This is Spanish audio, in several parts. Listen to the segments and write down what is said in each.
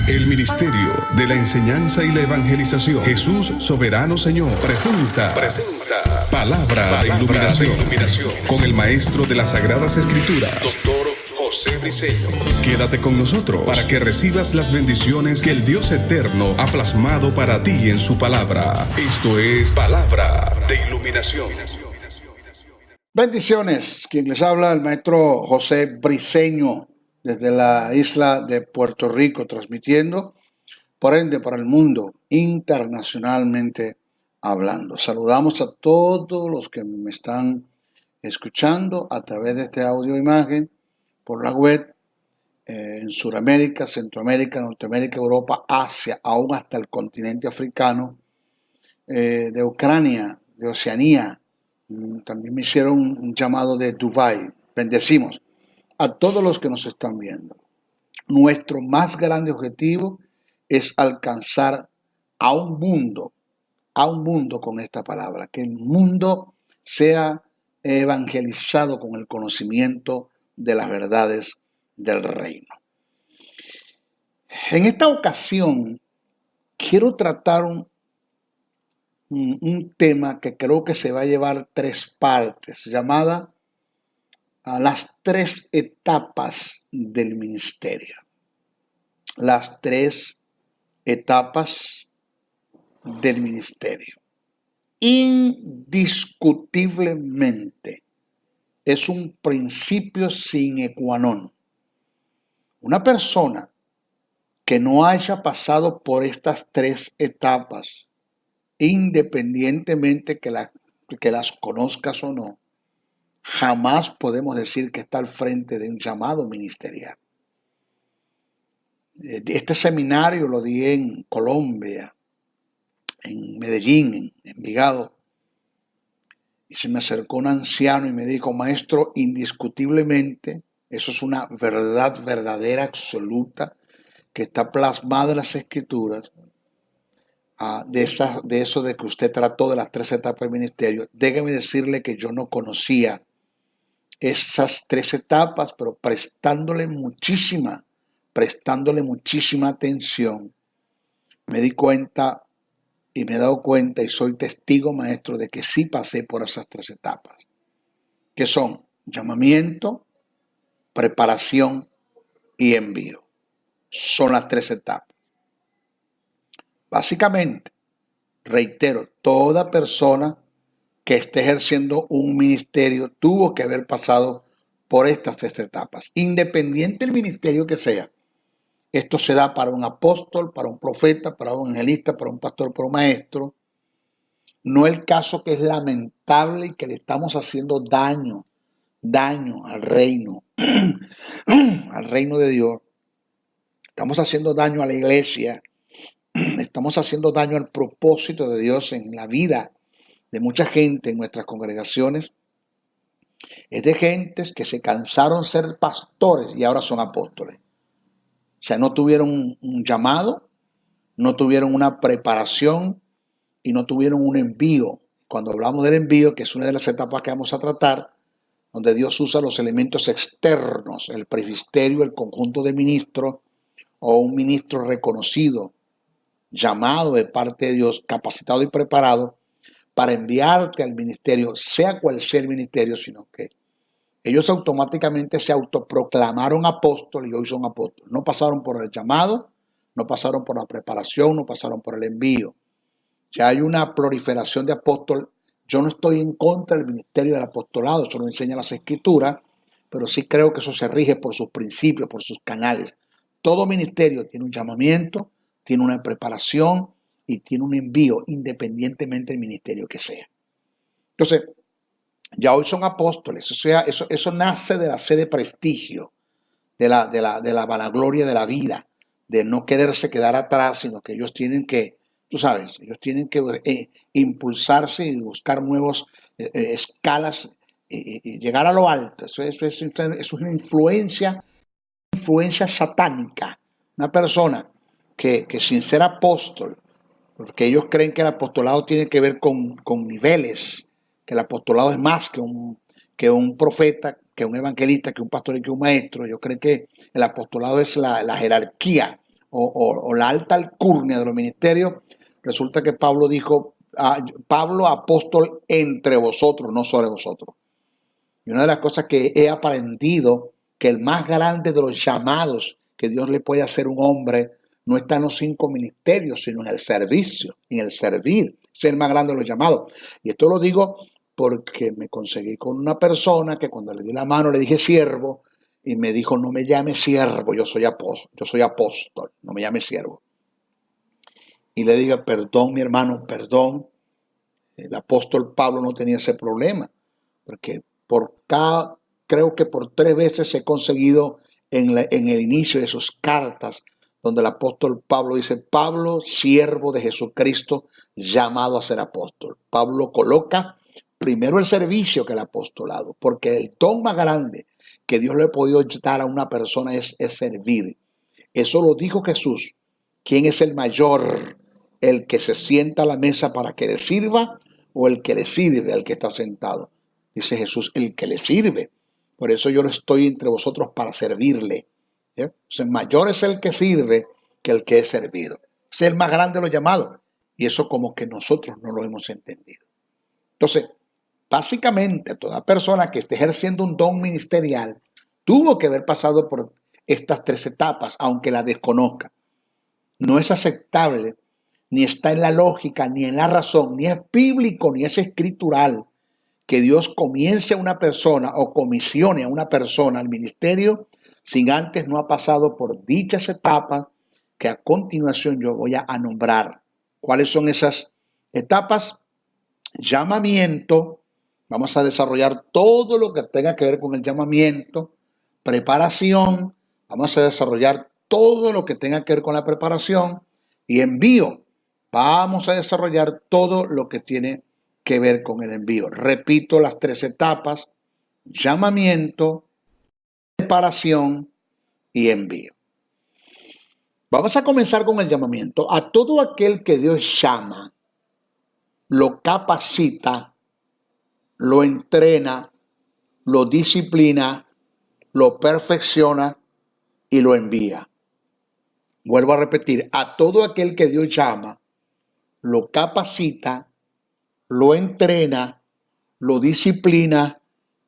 El Ministerio de la Enseñanza y la Evangelización. Jesús Soberano Señor presenta Palabra de Iluminación con el Maestro de las Sagradas Escrituras, Dr. José Briceño. Quédate con nosotros para que recibas las bendiciones que el Dios Eterno ha plasmado para ti en su palabra. Esto es Palabra de Iluminación. Bendiciones. Quien les habla, el Maestro José Briceño, desde la isla de Puerto Rico, transmitiendo, por ende, para el mundo, internacionalmente hablando. Saludamos a todos los que me están escuchando a través de este audio imagen, por la web, en Sudamérica, Centroamérica, Norteamérica, Europa, Asia, aún hasta el continente africano, de Ucrania, de Oceanía. También me hicieron un llamado de Dubái. Bendecimos a todos los que nos están viendo. Nuestro más grande objetivo es alcanzar a un mundo con esta palabra, que el mundo sea evangelizado con el conocimiento de las verdades del reino. En esta ocasión quiero tratar un tema que creo que se va a llevar 3 partes, llamada las 3 etapas del ministerio. Las 3 etapas del ministerio. Indiscutiblemente es un principio sine qua non. Una persona que no haya pasado por estas 3 etapas, independientemente que las conozcas o no, jamás podemos decir que está al frente de un llamado ministerial. Este seminario lo di en Colombia, en Medellín, en Envigado, y se me acercó un anciano y me dijo: maestro, indiscutiblemente, eso es una verdad verdadera, absoluta, que está plasmada en las Escrituras, de eso de que usted trató de las 3 etapas del ministerio. Déjeme decirle que yo no conocía esas 3 etapas, pero prestándole muchísima atención, me di cuenta y me he dado cuenta y soy testigo, maestro, de que sí pasé por esas 3 etapas, que son llamamiento, preparación y envío. Son las 3 etapas. Básicamente, reitero, toda persona que esté ejerciendo un ministerio tuvo que haber pasado por estas 3 etapas, independiente del ministerio que sea. Esto se da para un apóstol, para un profeta, para un evangelista, para un pastor, para un maestro. No el caso que es lamentable y que le estamos haciendo daño al reino, al reino de Dios. Estamos haciendo daño a la iglesia, estamos haciendo daño al propósito de Dios en la vida de mucha gente en nuestras congregaciones. Es de gentes que se cansaron de ser pastores y ahora son apóstoles. O sea, no tuvieron un llamado, no tuvieron una preparación y no tuvieron un envío. Cuando hablamos del envío, que es una de las etapas que vamos a tratar, donde Dios usa los elementos externos, el presbiterio, el conjunto de ministros o un ministro reconocido, llamado de parte de Dios, capacitado y preparado para enviarte al ministerio, sea cual sea el ministerio, sino que ellos automáticamente se autoproclamaron apóstoles y hoy son apóstoles. No pasaron por el llamado, no pasaron por la preparación, no pasaron por el envío. Ya hay una proliferación de apóstoles. Yo no estoy en contra del ministerio del apostolado, eso lo enseñan las Escrituras, pero sí creo que eso se rige por sus principios, por sus canales. Todo ministerio tiene un llamamiento, tiene una preparación y tiene un envío, independientemente del ministerio que sea. Entonces, ya hoy son apóstoles, o sea, eso nace de la sed de prestigio, de la vanagloria de la vida, de no quererse quedar atrás, sino que ellos tienen que, tú sabes, ellos tienen que impulsarse y buscar nuevas escalas y llegar a lo alto. Eso es una influencia satánica. Una persona que sin ser apóstol, porque ellos creen que el apostolado tiene que ver con niveles, que el apostolado es más que un profeta, que un evangelista, que un pastor y que un maestro. Yo creo que el apostolado es la jerarquía o la alta alcurnia de los ministerios, resulta que Pablo dijo, Pablo apóstol entre vosotros, no sobre vosotros. Y una de las cosas que he aprendido, que el más grande de los llamados que Dios le puede hacer a un hombre no está en los 5 ministerios, sino en el servicio, en el servir. Es el más grande de los llamados. Y esto lo digo porque me conseguí con una persona que cuando le di la mano le dije siervo y me dijo, no me llames siervo, yo soy apóstol, no me llames siervo. Y le dije, perdón mi hermano, perdón. El apóstol Pablo no tenía ese problema, porque creo que por 3 veces he conseguido en el inicio de sus cartas, donde el apóstol Pablo dice, Pablo, siervo de Jesucristo, llamado a ser apóstol. Pablo coloca primero el servicio que el apostolado, porque el don más grande que Dios le ha podido dar a una persona es servir. Eso lo dijo Jesús. ¿Quién es el mayor? ¿El que se sienta a la mesa para que le sirva o el que le sirve al que está sentado? Dice Jesús, el que le sirve. Por eso yo estoy entre vosotros para servirle. Entonces, mayor es el que sirve que el que es servido. Es el más grande de los llamados. Y eso como que nosotros no lo hemos entendido. Entonces, básicamente, toda persona que esté ejerciendo un don ministerial tuvo que haber pasado por estas 3 etapas, aunque la desconozca. No es aceptable, ni está en la lógica, ni en la razón, ni es bíblico, ni es escritural, que Dios comience a una persona o comisione a una persona al ministerio sin antes no ha pasado por dichas etapas que a continuación yo voy a nombrar. ¿Cuáles son esas etapas? Llamamiento. Vamos a desarrollar todo lo que tenga que ver con el llamamiento. Preparación. Vamos a desarrollar todo lo que tenga que ver con la preparación. Y envío. Vamos a desarrollar todo lo que tiene que ver con el envío. Repito las 3 etapas: llamamiento, preparación y envío. Vamos a comenzar con el llamamiento. A todo aquel que Dios llama, lo capacita, lo entrena, lo disciplina, lo perfecciona y lo envía. Vuelvo a repetir, a todo aquel que Dios llama, lo capacita, lo entrena, lo disciplina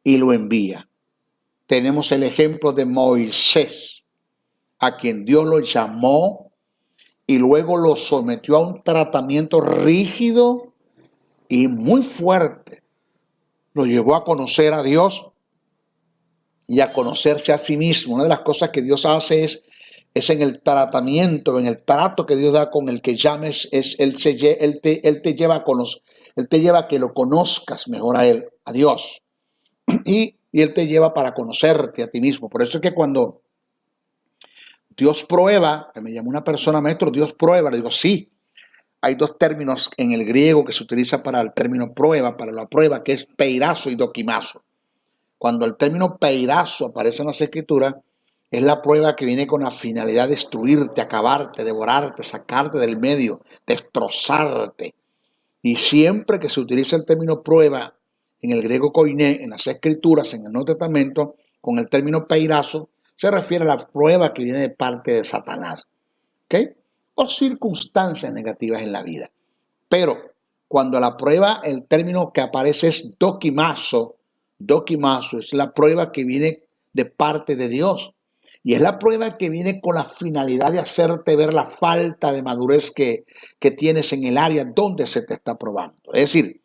y lo envía. Tenemos el ejemplo de Moisés, a quien Dios lo llamó y luego lo sometió a un tratamiento rígido y muy fuerte. Lo llevó a conocer a Dios y a conocerse a sí mismo. Una de las cosas que Dios hace es en el tratamiento, en el trato que Dios da con el que llames, Él te lleva a conocer, Él te lleva a que lo conozcas mejor a Él, a Dios. Y Él te lleva para conocerte a ti mismo. Por eso es que cuando Dios prueba, que me llamó una persona, maestro, Dios prueba, le digo, sí. Hay 2 términos en el griego que se utiliza para el término prueba, para la prueba, que es peirazo y doquimazo. Cuando el término peirazo aparece en las escrituras, es la prueba que viene con la finalidad de destruirte, acabarte, devorarte, sacarte del medio, destrozarte. Y siempre que se utiliza el término prueba en el griego koiné, en las escrituras, en el Nuevo Testamento, con el término peirazo, se refiere a la prueba que viene de parte de Satanás. ¿Ok? O circunstancias negativas en la vida. Pero cuando la prueba, el término que aparece es doquimazo es la prueba que viene de parte de Dios. Y es la prueba que viene con la finalidad de hacerte ver la falta de madurez que tienes en el área donde se te está probando. Es decir,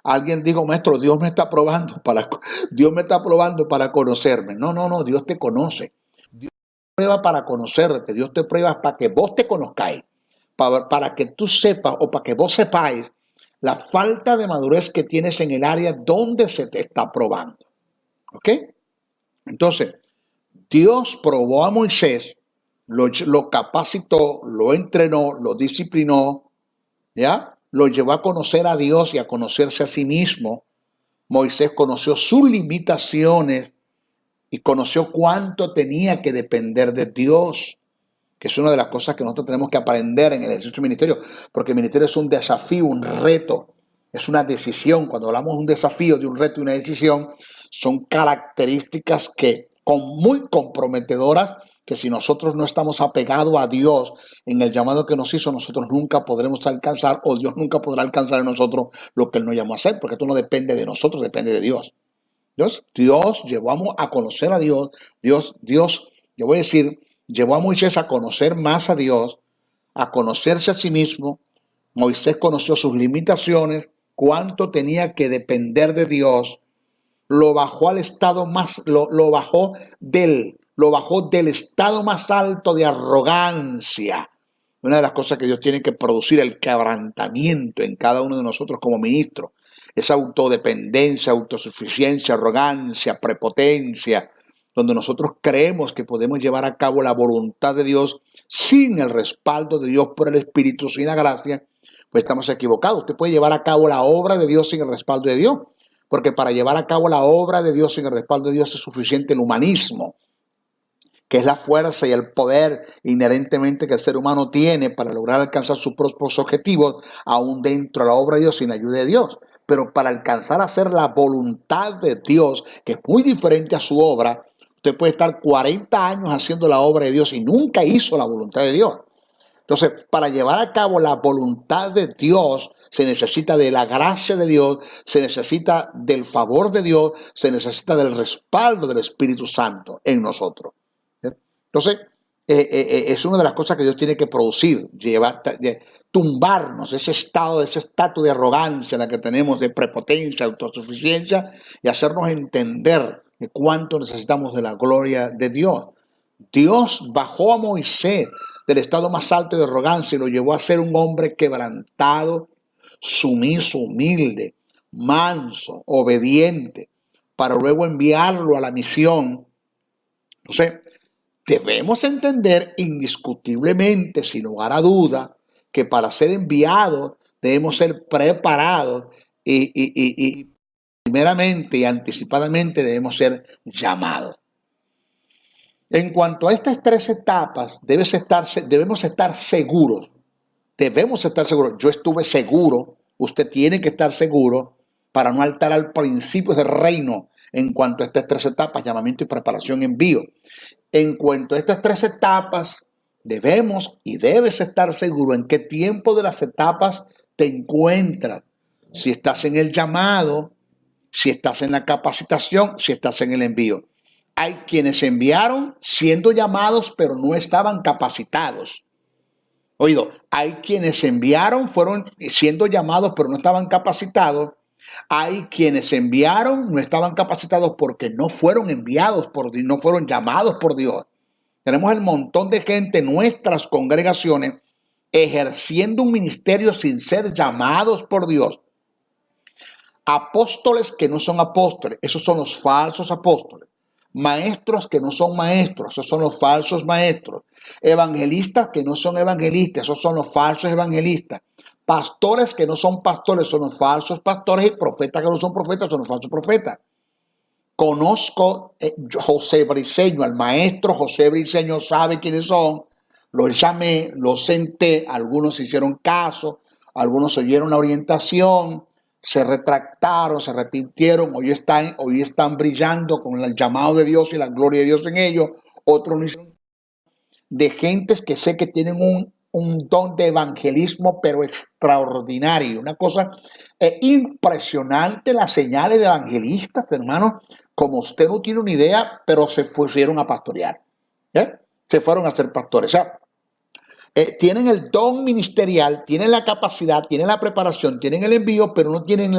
alguien dijo, maestro, Dios me está probando para conocerme. No, Dios te conoce. Dios te prueba para conocerte. Dios te prueba para que vos te conozcáis, para que tú sepas o para que vos sepáis la falta de madurez que tienes en el área donde se te está probando. ¿Ok? Entonces, Dios probó a Moisés, lo capacitó, lo entrenó, lo disciplinó, ¿ya? Lo llevó a conocer a Dios y a conocerse a sí mismo. Moisés conoció sus limitaciones y conoció cuánto tenía que depender de Dios, que es una de las cosas que nosotros tenemos que aprender en el ejercicio del ministerio, porque el ministerio es un desafío, un reto, es una decisión. Cuando hablamos de un desafío, de un reto y una decisión, son características que muy comprometedoras que si nosotros no estamos apegados a Dios en el llamado que nos hizo, nosotros nunca podremos alcanzar, o Dios nunca podrá alcanzar en nosotros lo que Él nos llamó a hacer, porque esto no depende de nosotros, depende de Dios. Dios llevó a conocer a Dios. Dios, yo voy a decir, llevó a Moisés a conocer más a Dios, a conocerse a sí mismo. Moisés conoció sus limitaciones, cuánto tenía que depender de Dios. Lo bajó al estado más, lo bajó del estado más alto de arrogancia. Una de las cosas que Dios tiene que producir, el quebrantamiento en cada uno de nosotros como ministros. Esa autodependencia, autosuficiencia, arrogancia, prepotencia, donde nosotros creemos que podemos llevar a cabo la voluntad de Dios sin el respaldo de Dios por el Espíritu, sin la gracia, pues estamos equivocados. Usted puede llevar a cabo la obra de Dios sin el respaldo de Dios, porque para llevar a cabo la obra de Dios sin el respaldo de Dios es suficiente el humanismo, que es la fuerza y el poder inherentemente que el ser humano tiene para lograr alcanzar sus propios objetivos, aún dentro de la obra de Dios, sin la ayuda de Dios. Pero para alcanzar a hacer la voluntad de Dios, que es muy diferente a su obra, usted puede estar 40 años haciendo la obra de Dios y nunca hizo la voluntad de Dios. Entonces, para llevar a cabo la voluntad de Dios, se necesita de la gracia de Dios, se necesita del favor de Dios, se necesita del respaldo del Espíritu Santo en nosotros. Entonces, es una de las cosas que Dios tiene que producir, tumbarnos ese estatus de arrogancia en la que tenemos, de prepotencia, autosuficiencia, y hacernos entender de cuánto necesitamos de la gloria de Dios. Dios bajó a Moisés del estado más alto de arrogancia y lo llevó a ser un hombre quebrantado, sumiso, humilde, manso, obediente, para luego enviarlo a la misión. Entonces, debemos entender indiscutiblemente, sin lugar a duda, que para ser enviados debemos ser preparados y primeramente y anticipadamente debemos ser llamados. En cuanto a estas tres etapas, debemos estar seguros. Yo estuve seguro, usted tiene que estar seguro para no alterar principios del reino en cuanto a estas tres etapas, llamamiento y preparación, envío. En cuanto a estas tres etapas, debes estar seguro en qué tiempo de las etapas te encuentras. Si estás en el llamado, si estás en la capacitación, si estás en el envío. Hay quienes enviaron siendo llamados, pero no estaban capacitados. Hay quienes enviaron, fueron siendo llamados, pero no estaban capacitados. Hay quienes enviaron, no estaban capacitados porque no fueron enviados por Dios, no fueron llamados por Dios. Tenemos el montón de gente en nuestras congregaciones ejerciendo un ministerio sin ser llamados por Dios. Apóstoles que no son apóstoles, esos son los falsos apóstoles. Maestros que no son maestros, esos son los falsos maestros. Evangelistas que no son evangelistas, esos son los falsos evangelistas. Pastores que no son pastores, son los falsos pastores, y profetas que no son profetas, son los falsos profetas. Conozco José Briceño, al maestro José Briceño, sabe quiénes son. Los llamé, los senté, algunos hicieron caso, algunos oyeron la orientación, se retractaron, se arrepintieron, hoy están brillando con el llamado de Dios y la gloria de Dios en ellos. Otros no hicieron. De gentes que sé que tienen un don de evangelismo, pero extraordinario. Una cosa impresionante, las señales de evangelistas, hermanos, como usted no tiene una idea, pero se fueron a pastorear. Se fueron a ser pastores. O sea, tienen el don ministerial, tienen la capacidad, tienen la preparación, tienen el envío, pero no tienen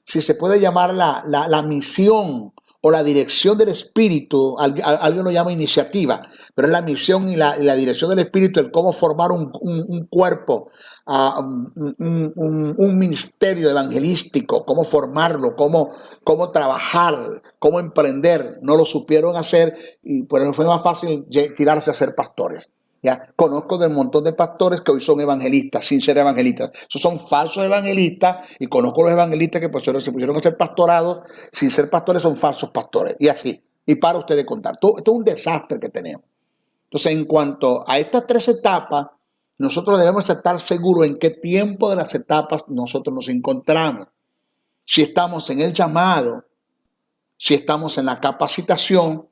si se puede llamar la misión o la dirección del Espíritu. Alguien lo llama iniciativa, pero es la misión y la dirección del Espíritu, el cómo formar un cuerpo, un ministerio evangelístico, cómo formarlo, cómo trabajar, cómo emprender. No lo supieron hacer y por eso fue más fácil tirarse a ser pastores. ¿Ya? Conozco del montón de pastores que hoy son evangelistas sin ser evangelistas. Esos son falsos evangelistas, y conozco los evangelistas que se pusieron a ser pastorados sin ser pastores, son falsos pastores. Y así. Y para usted de contar. Esto es un desastre que tenemos. Entonces, en cuanto a estas tres etapas, nosotros debemos estar seguros en qué tiempo de las etapas nosotros nos encontramos. Si estamos en el llamado, si estamos en la capacitación,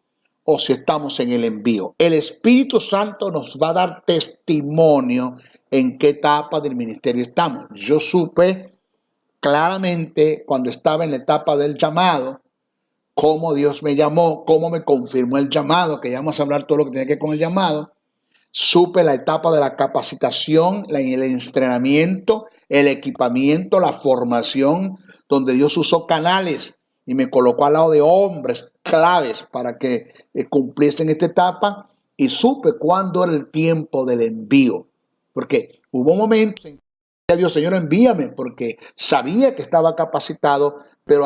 o si estamos en el envío. El Espíritu Santo nos va a dar testimonio en qué etapa del ministerio estamos. Yo supe claramente cuando estaba en la etapa del llamado, cómo Dios me llamó, cómo me confirmó el llamado, que ya vamos a hablar todo lo que tiene que ver con el llamado. Supe la etapa de la capacitación, el entrenamiento, el equipamiento, la formación, donde Dios usó canales y me colocó al lado de hombres claves para que cumpliesen esta etapa, y supe cuándo era el tiempo del envío, porque hubo momentos en que Dios, Señor, envíame, porque sabía que estaba capacitado, pero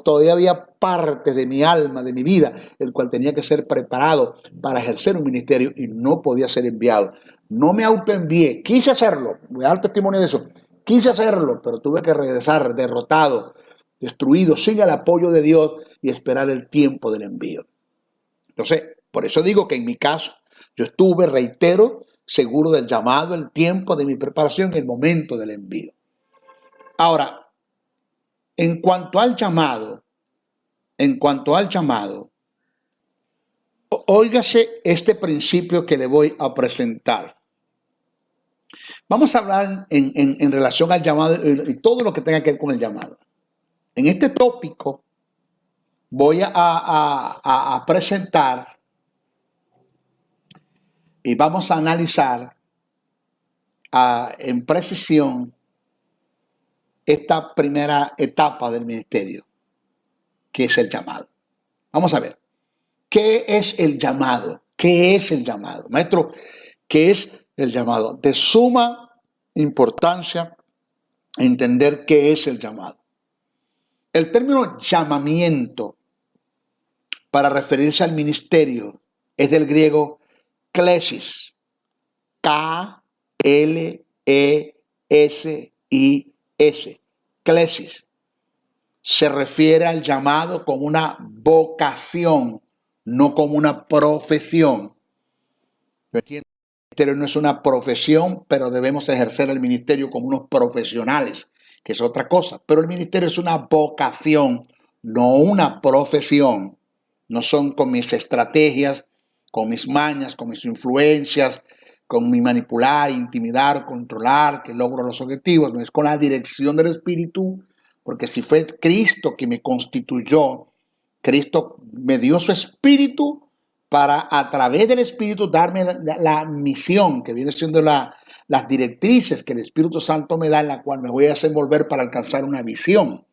todavía había partes de mi alma, de mi vida, el cual tenía que ser preparado para ejercer un ministerio y no podía ser enviado. No me autoenvié, quise hacerlo, voy a dar testimonio de eso, quise hacerlo, pero tuve que regresar derrotado, destruido, sin el apoyo de Dios y esperar el tiempo del envío. Entonces, por eso digo que en mi caso, yo estuve, reitero, seguro del llamado, el tiempo de mi preparación, el momento del envío. Ahora, en cuanto al llamado, óigase este principio que le voy a presentar. Vamos a hablar en relación al llamado y todo lo que tenga que ver con el llamado. En este tópico voy a presentar y vamos a analizar en precisión esta primera etapa del ministerio, que es el llamado. Vamos a ver, ¿qué es el llamado? ¿Qué es el llamado? Maestro, ¿qué es el llamado? De suma importancia entender qué es el llamado. El término llamamiento para referirse al ministerio es del griego klesis, K-L-E-S-I-S, klesis. Se refiere al llamado como una vocación, no como una profesión. Yo entiendo que el ministerio no es una profesión, pero debemos ejercer el ministerio como unos profesionales, que es otra cosa. Pero el ministerio es una vocación, no una profesión. No son con mis estrategias, con mis mañas, con mis influencias, con mi manipular, intimidar, controlar, que logro los objetivos. No es con la dirección del Espíritu, porque si fue Cristo que me constituyó, Cristo me dio su Espíritu para a través del Espíritu darme la misión, que viene siendo las directrices que el Espíritu Santo me da, en la cual me voy a desenvolver para alcanzar una visión.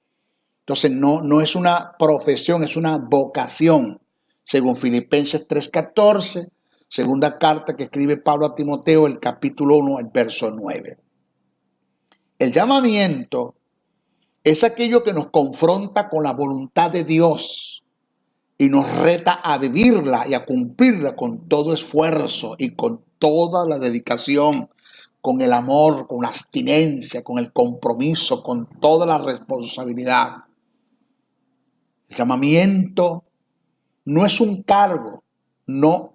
Entonces no es una profesión, es una vocación, según Filipenses 3:14, segunda carta que escribe Pablo a Timoteo, el capítulo 1, el verso 9. El llamamiento es aquello que nos confronta con la voluntad de Dios y nos reta a vivirla y a cumplirla con todo esfuerzo y con toda la dedicación, con el amor, con la abstinencia, con el compromiso, con toda la responsabilidad. El llamamiento no es un cargo, no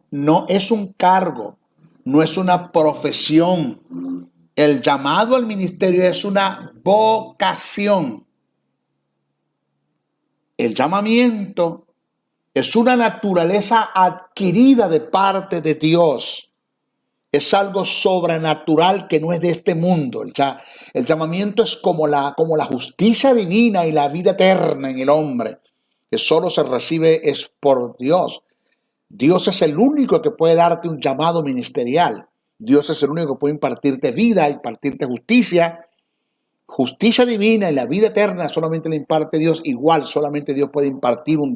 es un cargo, no es una profesión. El llamado al ministerio es una vocación. El llamamiento es una naturaleza adquirida de parte de Dios. Es algo sobrenatural que no es de este mundo. El llamamiento es como la justicia divina y la vida eterna en el hombre, que solo se recibe es por Dios. Dios es el único que puede darte un llamado ministerial. Dios es el único que puede impartirte vida, impartirte justicia. Justicia divina y la vida eterna solamente la imparte Dios. Igual solamente Dios puede impartir un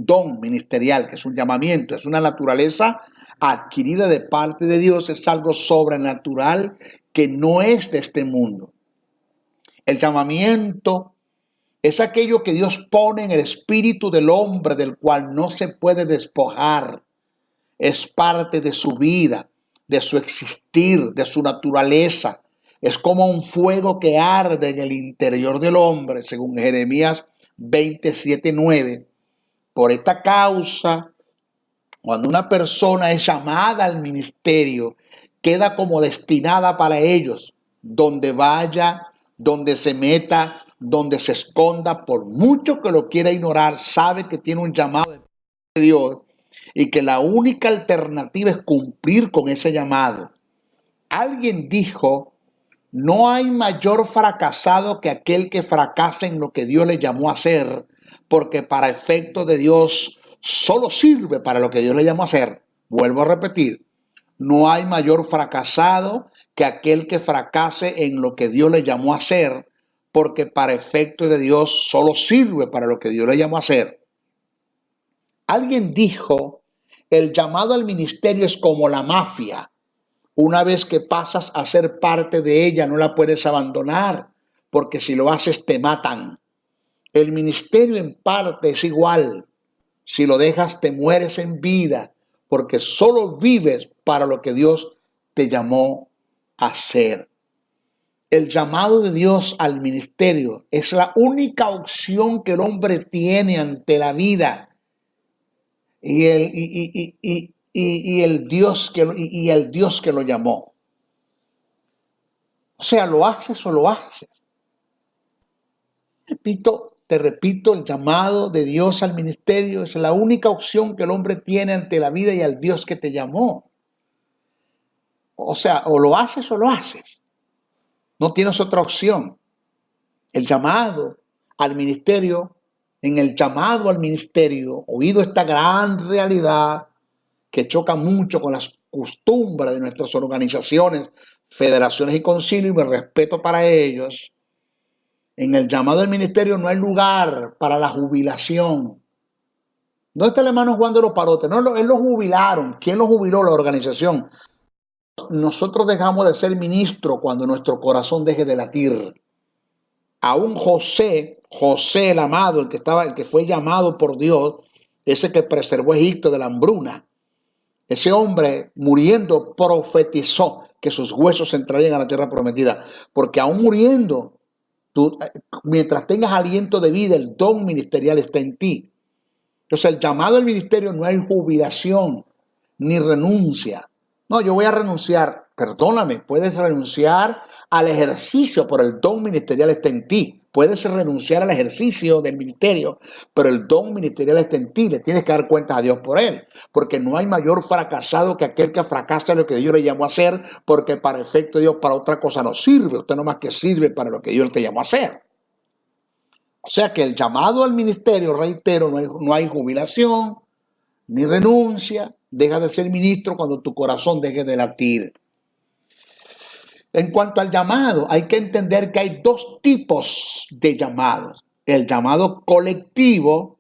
don ministerial, que es un llamamiento. Es una naturaleza adquirida de parte de Dios. Es algo sobrenatural que no es de este mundo. El llamamiento es aquello que Dios pone en el espíritu del hombre, del cual no se puede despojar. Es parte de su vida, de su existir, de su naturaleza. Es como un fuego que arde en el interior del hombre, según Jeremías 27:9. Por esta causa, cuando una persona es llamada al ministerio, queda como destinada para ellos. Donde vaya, donde se meta, donde se esconda, por mucho que lo quiera ignorar, sabe que tiene un llamado de Dios y que la única alternativa es cumplir con ese llamado. Alguien dijo: no hay mayor fracasado que aquel que fracasa en lo que Dios le llamó a hacer, porque para efecto de Dios solo sirve para lo que Dios le llamó a hacer. Vuelvo a repetir, no hay mayor fracasado que aquel que fracase en lo que Dios le llamó a hacer, porque para efecto de Dios solo sirve para lo que Dios le llamó a hacer. Alguien dijo: el llamado al ministerio es como la mafia. Una vez que pasas a ser parte de ella, no la puedes abandonar, porque si lo haces te matan. El ministerio en parte es igual. Si lo dejas, te mueres en vida, porque solo vives para lo que Dios te llamó a hacer. El llamado de Dios al ministerio es la única opción que el hombre tiene ante la vida. Y el Dios que lo llamó. O sea, lo haces o lo haces. Te repito, el llamado de Dios al ministerio es la única opción que el hombre tiene ante la vida y al Dios que te llamó. O sea, o lo haces o lo haces. No tienes otra opción. El llamado al ministerio, en el llamado al ministerio, oído esta gran realidad que choca mucho con las costumbres de nuestras organizaciones, federaciones y concilios, y me respeto para ellos. En el llamado al ministerio no hay lugar para la jubilación. ¿Dónde está el hermano Juan de los Parotes? No, él lo jubilaron. ¿Quién lo jubiló? La organización. Nosotros dejamos de ser ministros cuando nuestro corazón deje de latir. Aún José el amado, el que fue llamado por Dios, ese que preservó Egipto de la hambruna, ese hombre muriendo profetizó que sus huesos entrarían a la tierra prometida, porque aún muriendo, mientras tengas aliento de vida, el don ministerial está en ti. Entonces, el llamado al ministerio no hay jubilación ni renuncia. No, yo voy a renunciar. Perdóname, puedes renunciar al ejercicio, pero el don ministerial está en ti. Puedes renunciar al ejercicio del ministerio, pero el don ministerial está en ti. Le tienes que dar cuentas a Dios por él, porque no hay mayor fracasado que aquel que fracasa en lo que Dios le llamó a hacer, porque para efecto de Dios para otra cosa no sirve. Usted no más que sirve para lo que Dios te llamó a hacer. O sea que el llamado al ministerio, reitero, no hay jubilación ni renuncia. Deja de ser ministro cuando tu corazón deje de latir. En cuanto al llamado, hay que entender que hay dos tipos de llamados. El llamado colectivo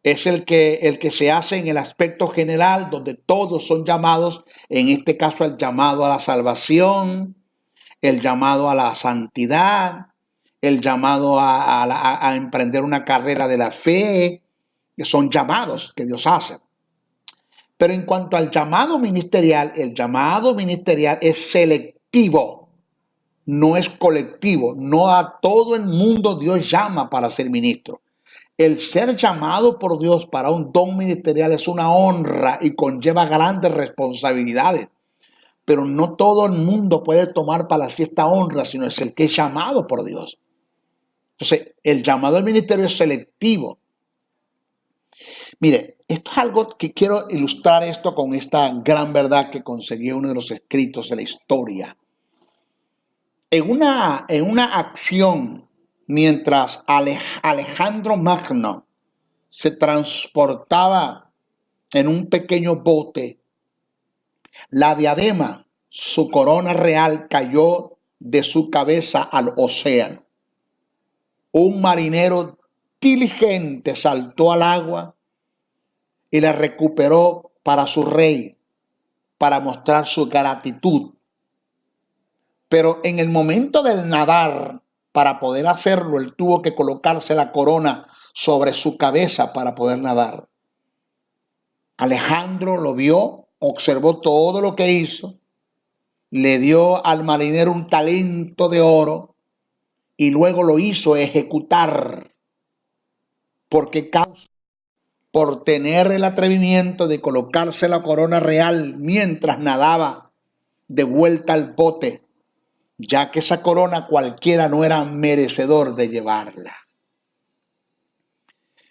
es el que se hace en el aspecto general, donde todos son llamados, en este caso el llamado a la salvación, el llamado a la santidad, el llamado a emprender una carrera de la fe, que son llamados que Dios hace. Pero en cuanto al llamado ministerial, el llamado ministerial es selectivo, no es colectivo. No a todo el mundo Dios llama para ser ministro. El ser llamado por Dios para un don ministerial es una honra y conlleva grandes responsabilidades. Pero no todo el mundo puede tomar para sí esta honra, sino es el que es llamado por Dios. Entonces, el llamado al ministerio es selectivo. Mire, esto es algo que quiero ilustrar esto con esta gran verdad que conseguí en uno de los escritos de la historia. En una acción, mientras Alejandro Magno se transportaba en un pequeño bote, la diadema, su corona real, cayó de su cabeza al océano. Un marinero diligente saltó al agua y la recuperó para su rey, para mostrar su gratitud. Pero en el momento del nadar, para poder hacerlo, él tuvo que colocarse la corona sobre su cabeza para poder nadar. Alejandro lo vio, observó todo lo que hizo, le dio al marinero un talento de oro y luego lo hizo ejecutar. Porque por tener el atrevimiento de colocarse la corona real mientras nadaba de vuelta al bote, ya que esa corona cualquiera no era merecedor de llevarla.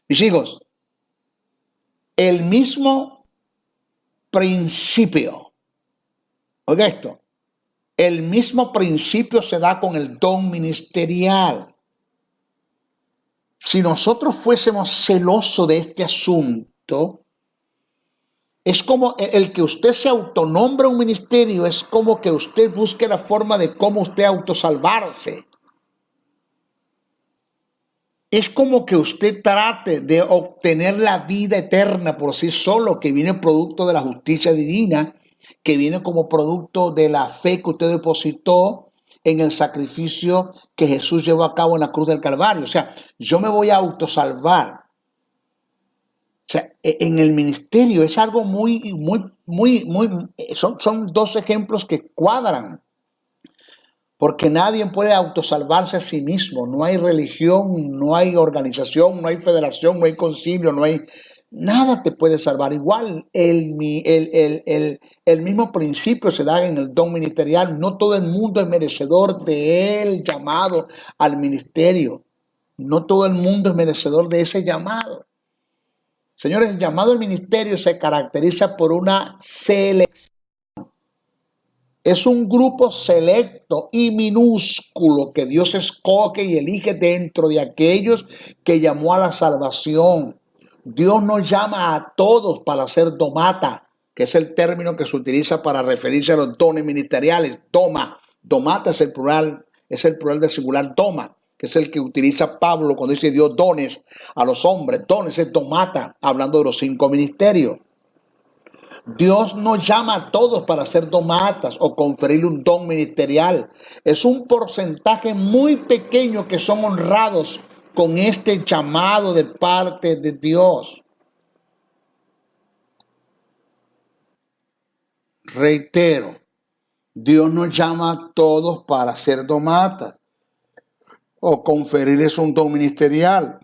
Mis hijos, el mismo principio. Oiga esto, el mismo principio se da con el don ministerial. Si nosotros fuésemos celosos de este asunto, es como el que usted se autonombre un ministerio, es como que usted busque la forma de cómo usted autosalvarse. Es como que usted trate de obtener la vida eterna por sí solo, que viene producto de la justicia divina, que viene como producto de la fe que usted depositó en el sacrificio que Jesús llevó a cabo en la cruz del Calvario. O sea, yo me voy a autosalvar. O sea, en el ministerio es algo son dos ejemplos que cuadran. Porque nadie puede autosalvarse a sí mismo. No hay religión, no hay organización, no hay federación, no hay concilio, no hay... Nada te puede salvar. Igual el mismo principio se da en el don ministerial. No todo el mundo es merecedor del llamado al ministerio. No todo el mundo es merecedor de ese llamado. Señores, el llamado al ministerio se caracteriza por una selección. Es un grupo selecto y minúsculo que Dios escoge y elige dentro de aquellos que llamó a la salvación. Dios nos llama a todos para ser domata, que es el término que se utiliza para referirse a los dones ministeriales. Domata es el plural del singular doma, que es el que utiliza Pablo cuando dice Dios dones a los hombres. Dones es domata, hablando de los 5 ministerios. Dios nos llama a todos para ser domatas o conferirle un don ministerial. Es un porcentaje muy pequeño que son honrados con este llamado de parte de Dios. Reitero, Dios nos llama a todos para ser domatas o conferirles un don ministerial.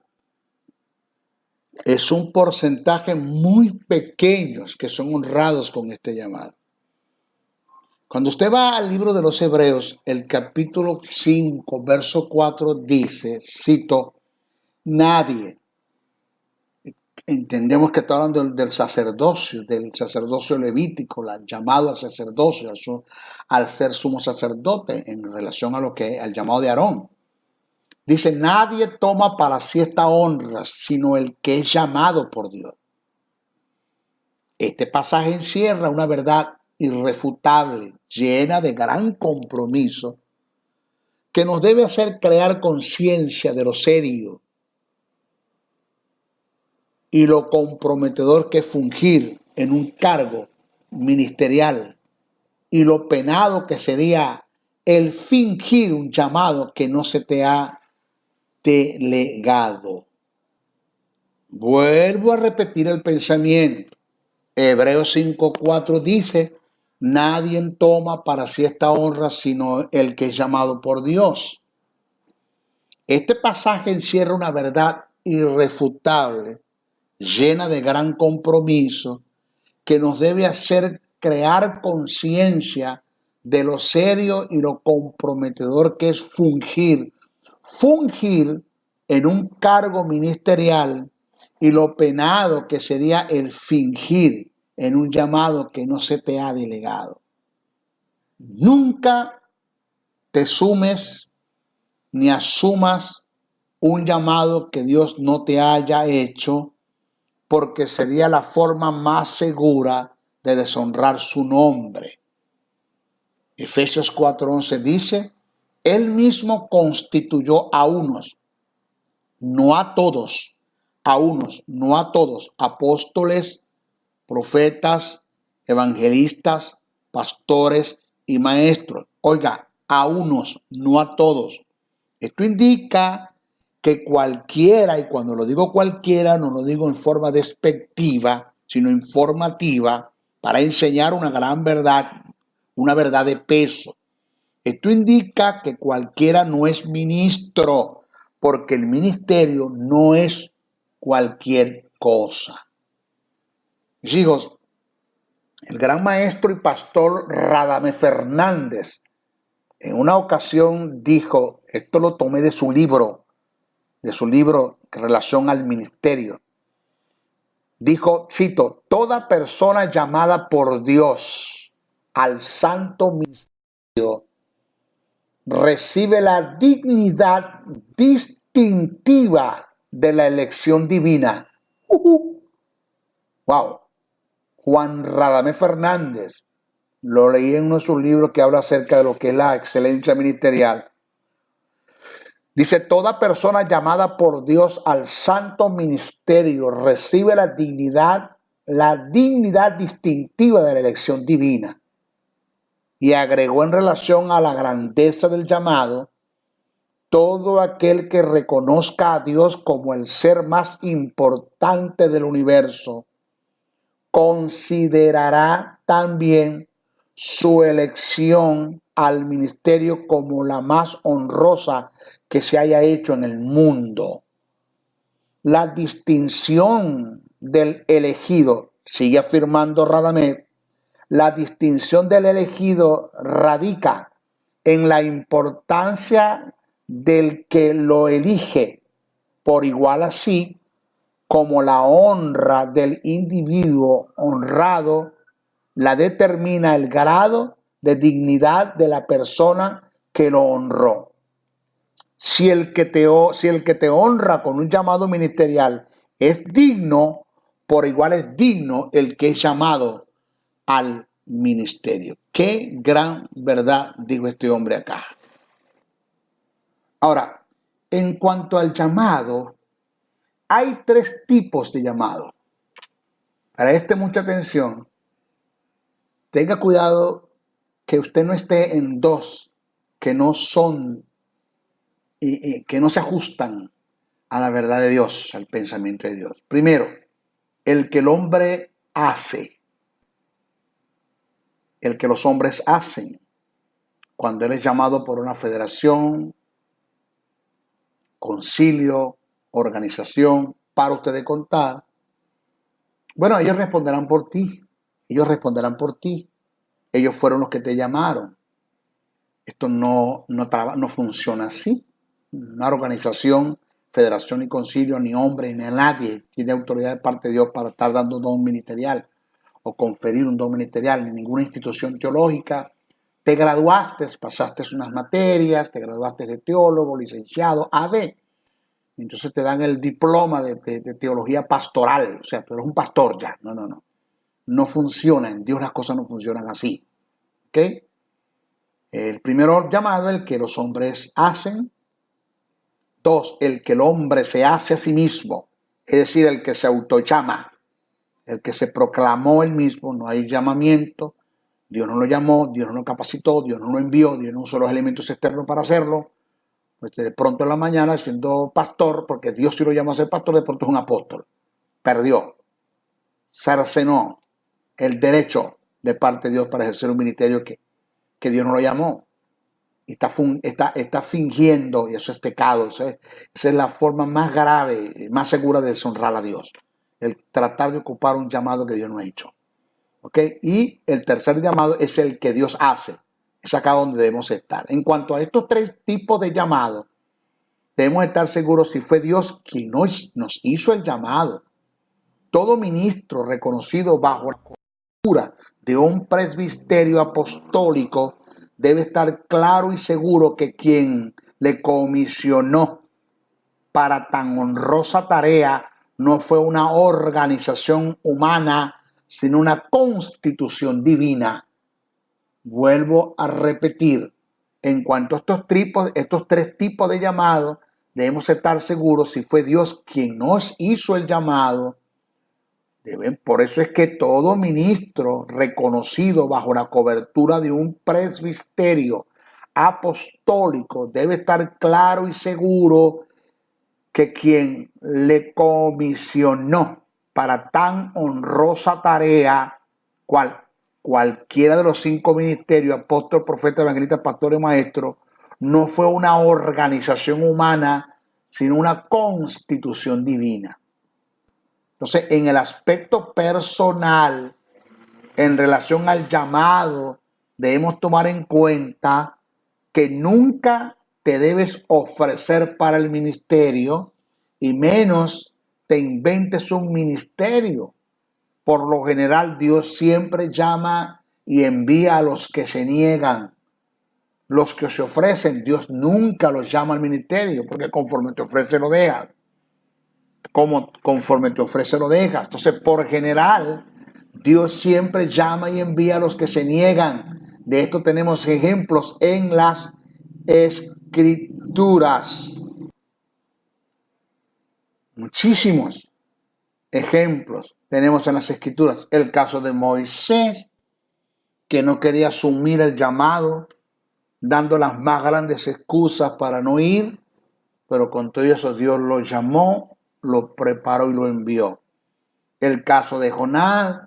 Es un porcentaje muy pequeño que son honrados con este llamado. Cuando usted va al libro de los Hebreos, el capítulo 5, verso 4 dice, cito, nadie, entendemos que está hablando del sacerdocio levítico, el llamado al sacerdocio, al ser sumo sacerdote en relación al llamado de Aarón. Dice, nadie toma para sí esta honra, sino el que es llamado por Dios. Este pasaje encierra una verdad irrefutable, llena de gran compromiso, que nos debe hacer crear conciencia de lo serio y lo comprometedor que es fungir en un cargo ministerial y lo penado que sería el fingir un llamado que no se te ha delegado. Vuelvo a repetir el pensamiento. Hebreos 5:4 dice, nadie toma para sí esta honra sino el que es llamado por Dios. Este pasaje encierra una verdad irrefutable, llena de gran compromiso, que nos debe hacer crear conciencia de lo serio y lo comprometedor que es fungir en un cargo ministerial y lo penado que sería el fingir en un llamado que no se te ha delegado. Nunca te sumes ni asumas un llamado que Dios no te haya hecho, porque sería la forma más segura de deshonrar su nombre. Efesios 4:11 dice, Él mismo constituyó a unos, no a todos, apóstoles, profetas, evangelistas, pastores y maestros. Oiga, a unos, no a todos. Esto indica que cualquiera, y cuando lo digo cualquiera, no lo digo en forma despectiva, sino informativa, para enseñar una gran verdad, una verdad de peso. Esto indica que cualquiera no es ministro, porque el ministerio no es cualquier cosa. Mis hijos, el gran maestro y pastor Radame Fernández en una ocasión dijo, esto lo tomé de su libro en relación al ministerio. Dijo, cito, toda persona llamada por Dios al santo ministerio recibe la dignidad distintiva de la elección divina. Wow. Juan Radamés Fernández, lo leí en uno de sus libros que habla acerca de lo que es la excelencia ministerial. Dice, toda persona llamada por Dios al santo ministerio recibe la dignidad distintiva de la elección divina. Y agregó en relación a la grandeza del llamado, todo aquel que reconozca a Dios como el ser más importante del universo, considerará también su elección al ministerio como la más honrosa que se haya hecho en el mundo. La distinción del elegido, sigue afirmando Radamés, la distinción del elegido radica en la importancia del que lo elige, por igual así como la honra del individuo honrado la determina el grado de dignidad de la persona que lo honró. Si el que te honra con un llamado ministerial es digno, por igual es digno el que es llamado al ministerio. Qué gran verdad dijo este hombre acá. Ahora, en cuanto al llamado, hay 3 tipos de llamado. Para mucha atención. Tenga cuidado que usted no esté en 2 que no son que no se ajustan a la verdad de Dios, al pensamiento de Dios. Primero, el que el hombre hace, el que los hombres hacen, cuando él es llamado por una federación, concilio, organización, para usted de contar. Bueno, ellos responderán por ti, ellos fueron los que te llamaron. Esto no funciona así. Una organización, federación y concilio, ni hombre, ni nadie tiene autoridad de parte de Dios para estar dando don ministerial o conferir un don ministerial, ni ninguna institución teológica. Te graduaste, pasaste unas materias, te graduaste de teólogo, licenciado, AB. Entonces te dan el diploma de teología pastoral. O sea, tú eres un pastor ya. No. No funciona. En Dios las cosas no funcionan así. ¿Ok? El primero llamado, el que los hombres hacen. 2, el que el hombre se hace a sí mismo, es decir, el que se autollama, el que se proclamó él mismo. No hay llamamiento, Dios no lo llamó, Dios no lo capacitó, Dios no lo envió, Dios no usó los elementos externos para hacerlo. Pues de pronto en la mañana, siendo pastor, porque Dios sí lo llama a ser pastor, de pronto es un apóstol. Perdió, cercenó el derecho de parte de Dios para ejercer un ministerio que Dios no lo llamó. Está fingiendo, y eso es pecado. Esa es la forma más grave, más segura de deshonrar a Dios. El tratar de ocupar un llamado que Dios no ha hecho. ¿Ok? Y el tercer llamado es el que Dios hace. Es acá donde debemos estar. En cuanto a estos 3 tipos de llamados, debemos estar seguros si fue Dios quien nos hizo el llamado. Todo ministro reconocido bajo la cobertura de un presbiterio apostólico debe estar claro y seguro que quien le comisionó para tan honrosa tarea no fue una organización humana, sino una constitución divina. Vuelvo a repetir, en cuanto a estos 3 tipos de llamados, debemos estar seguros si fue Dios quien nos hizo el llamado. Por eso es que todo ministro reconocido bajo la cobertura de un presbiterio apostólico debe estar claro y seguro que quien le comisionó para tan honrosa tarea, cualquiera de los 5 ministerios, apóstol, profeta, evangelista, pastor y maestro, no fue una organización humana, sino una constitución divina. Entonces, en el aspecto personal, en relación al llamado, debemos tomar en cuenta que nunca te debes ofrecer para el ministerio, y menos te inventes un ministerio. Por lo general, Dios siempre llama y envía a los que se niegan. Los que se ofrecen, Dios nunca los llama al ministerio, porque conforme te ofrece lo dejas. Conforme te ofrece lo dejas. Entonces, por general, Dios siempre llama y envía a los que se niegan. De esto tenemos ejemplos en las Escrituras. Muchísimos ejemplos tenemos en las Escrituras. El caso de Moisés, que no quería asumir el llamado, dando las más grandes excusas para no ir, pero con todo eso Dios lo llamó, lo preparó y lo envió. El caso de Jonás,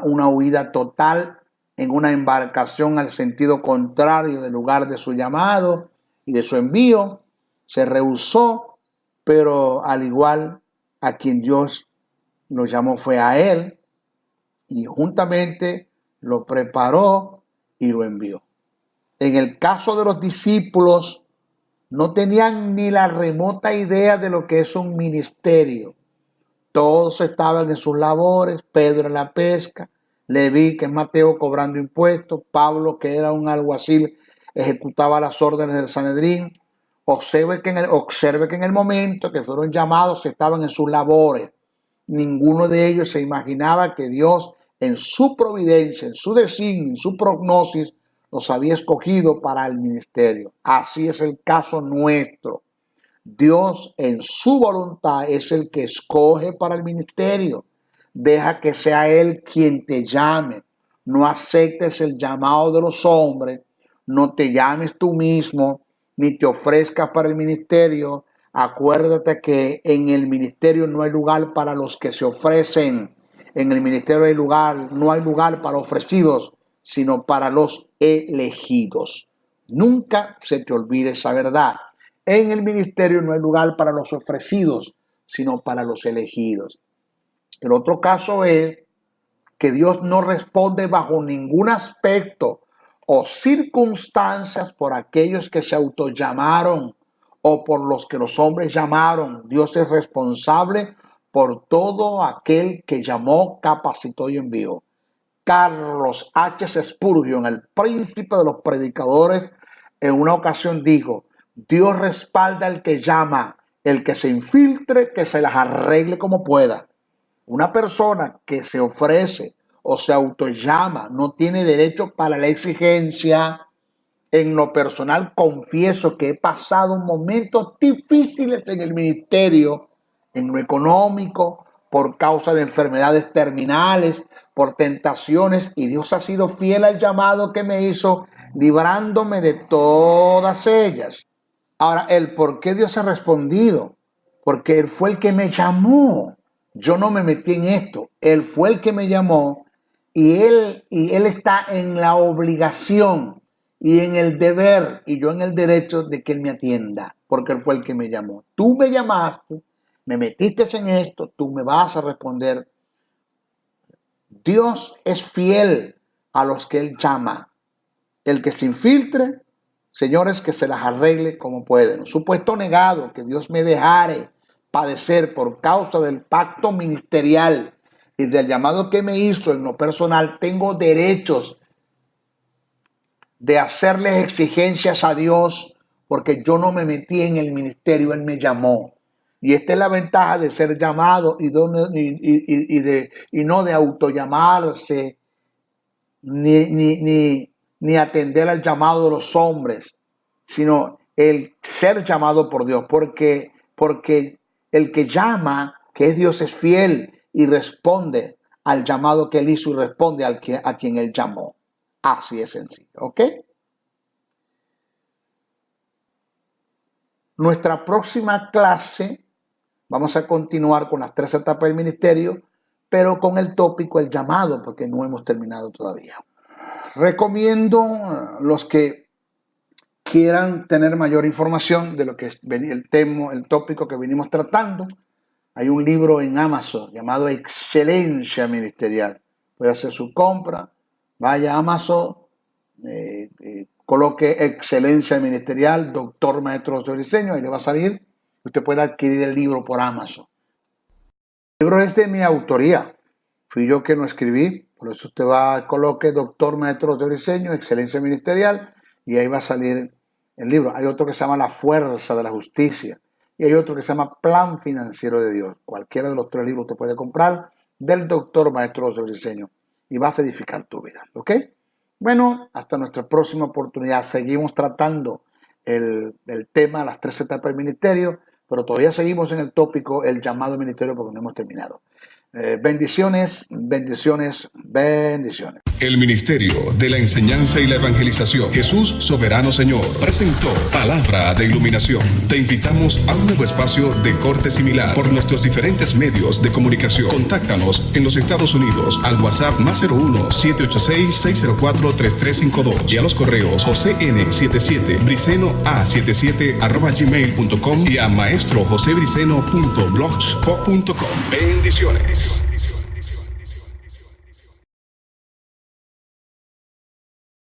una huida total en una embarcación al sentido contrario del lugar de su llamado y de su envío, se rehusó, pero al igual a quien Dios lo llamó fue a él, y juntamente lo preparó y lo envió. En el caso de los discípulos, no tenían ni la remota idea de lo que es un ministerio. Todos estaban en sus labores, Pedro en la pesca, Leví, que es Mateo, cobrando impuestos, Pablo, que era un alguacil, ejecutaba las órdenes del Sanedrín. Observe que en el momento que fueron llamados estaban en sus labores. Ninguno de ellos se imaginaba que Dios, en su providencia, en su designio, en su prognosis, los había escogido para el ministerio. Así es el caso nuestro. Dios en su voluntad es el que escoge para el ministerio. Deja que sea Él quien te llame. No aceptes el llamado de los hombres. No te llames tú mismo, ni te ofrezcas para el ministerio. Acuérdate que en el ministerio no hay lugar para los que se ofrecen. En el ministerio no hay lugar para ofrecidos, sino para los elegidos. Nunca se te olvide esa verdad. En el ministerio no hay lugar para los ofrecidos, sino para los elegidos. El otro caso es que Dios no responde bajo ningún aspecto o circunstancias por aquellos que se autollamaron o por los que los hombres llamaron. Dios es responsable por todo aquel que llamó, capacitó y envió. Carlos H. Spurgeon, el príncipe de los predicadores, en una ocasión dijo: Dios respalda al que llama, el que se infiltre, que se las arregle como pueda. Una persona que se ofrece o se autollama no tiene derecho para la exigencia. En lo personal confieso que he pasado momentos difíciles en el ministerio, en lo económico, por causa de enfermedades terminales, por tentaciones, y Dios ha sido fiel al llamado que me hizo, librándome de todas ellas. Ahora, el por qué Dios ha respondido, porque Él fue el que me llamó. Yo no me metí en esto, Él fue el que me llamó, y Él está en la obligación y en el deber, y yo en el derecho de que Él me atienda, porque Él fue el que me llamó. Tú me llamaste, me metiste en esto, tú me vas a responder. Dios es fiel a los que Él llama. El que se infiltre, señores, que se las arregle como pueden. Supuesto negado que Dios me dejare padecer por causa del pacto ministerial y del llamado que me hizo en lo personal, tengo derechos de hacerles exigencias a Dios, porque yo no me metí en el ministerio, Él me llamó. Y esta es la ventaja de ser llamado y no de autollamarse ni atender al llamado de los hombres, sino el ser llamado por Dios, porque el que llama, que es Dios, es fiel y responde al llamado que Él hizo y responde a quien Él llamó. Así es sencillo, ¿ok? Nuestra próxima clase vamos a continuar con las 3 etapas del ministerio, pero con el tópico el llamado, porque no hemos terminado todavía. Recomiendo a los que quieran tener mayor información de lo que es el tópico que venimos tratando. Hay un libro en Amazon llamado Excelencia Ministerial. Puede hacer su compra, vaya a Amazon, coloque Excelencia Ministerial, doctor maestro de diseño, ahí le va a salir. Usted puede adquirir el libro por Amazon. El libro es de mi autoría. Fui yo que lo escribí. Por eso usted coloque Doctor Maestro José Briceño, Excelencia Ministerial, y ahí va a salir el libro. Hay otro que se llama La Fuerza de la Justicia. Y hay otro que se llama Plan Financiero de Dios. Cualquiera de los 3 libros te puede comprar del Doctor Maestro José Briceño y vas a edificar tu vida. ¿Ok? Bueno, hasta nuestra próxima oportunidad. Seguimos tratando el tema de las 3 etapas del ministerio, pero todavía seguimos en el tópico, el llamado ministerio, porque no hemos terminado. Bendiciones, bendiciones, bendiciones. El Ministerio de la Enseñanza y la Evangelización, Jesús Soberano Señor, presentó Palabra de Iluminación. Te invitamos a un nuevo espacio de corte similar por nuestros diferentes medios de comunicación. Contáctanos en los Estados Unidos al WhatsApp +01 786-604-3352 y a los correos jocn77briceno@gmail.com y a maestrojosebriceno.blogspot.com. Bendiciones.